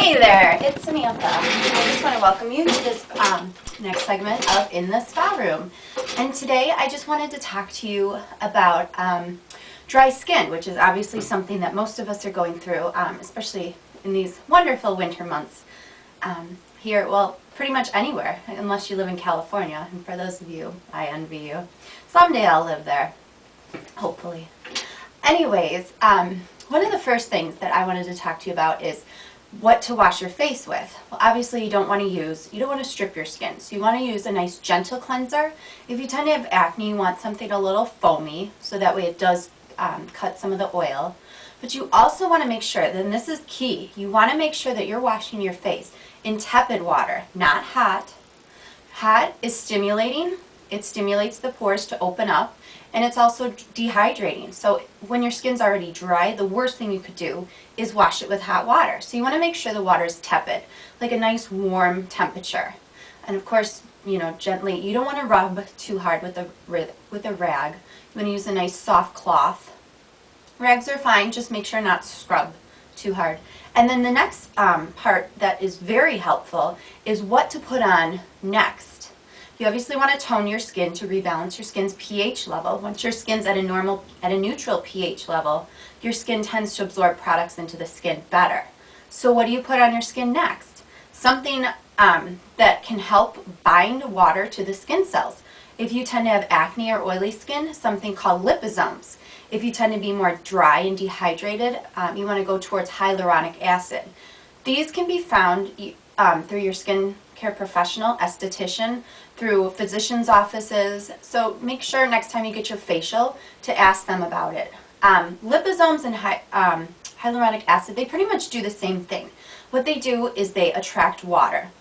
Hey there, it's Samantha. I just want to welcome you to this next segment of In the Spa Room. And today I just wanted to talk to you about dry skin, which is obviously something that most of us are going through, especially in these wonderful winter months here, well, pretty much anywhere, unless you live in California. And for those of you, I envy you. Someday I'll live there, hopefully. Anyways, one of the first things that I wanted to talk to you about is what to wash your face with. Well, obviously you don't want to strip your skin, so you want to use a nice gentle cleanser. If you tend to have acne, you want something a little foamy, so that way it does cut some of the oil. But you also want to make sure, and this is key, you want to make sure that you're washing your face in tepid water, not hot. Hot is stimulating. It stimulates the pores to open up, and it's also dehydrating. So when your skin's already dry, the worst thing you could do is wash it with hot water. So you want to make sure the water is tepid, like a nice warm temperature. And of course, gently. You don't want to rub too hard with a rag. You want to use a nice soft cloth. Rags are fine, just make sure not to scrub too hard. And then the next part that is very helpful is what to put on next. You obviously want to tone your skin to rebalance your skin's pH level. Once your skin's at a neutral pH level, your skin tends to absorb products into the skin better. So what do you put on your skin next? Something that can help bind water to the skin cells. If you tend to have acne or oily skin, something called liposomes. If you tend to be more dry and dehydrated, you want to go towards hyaluronic acid. These can be found through your skin care professional, esthetician, through physicians' offices. So make sure next time you get your facial to ask them about it. Liposomes and hyaluronic acid, they pretty much do the same thing. What they do is they attract water.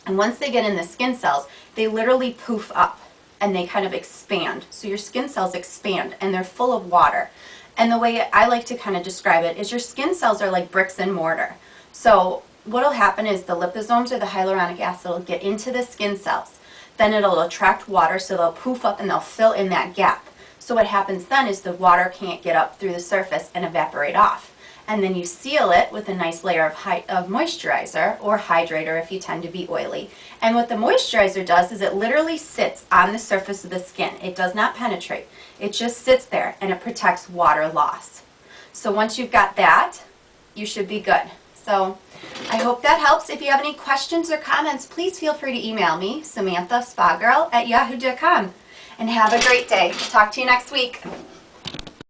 And once they get in the skin cells, they literally poof up and they kind of expand. So your skin cells expand and they're full of water. And the way I like to kind of describe it is your skin cells are like bricks and mortar. So what will happen is the liposomes or the hyaluronic acid will get into the skin cells. Then it'll attract water, so they'll poof up and they'll fill in that gap. So what happens then is the water can't get up through the surface and evaporate off. And then you seal it with a nice layer of moisturizer or hydrator if you tend to be oily. And what the moisturizer does is it literally sits on the surface of the skin. It does not penetrate. It just sits there and it protects water loss. So once you've got that, you should be good. So I hope that helps. If you have any questions or comments, please feel free to email me, SamanthaSpaGirl@yahoo.com. And have a great day. Talk to you next week.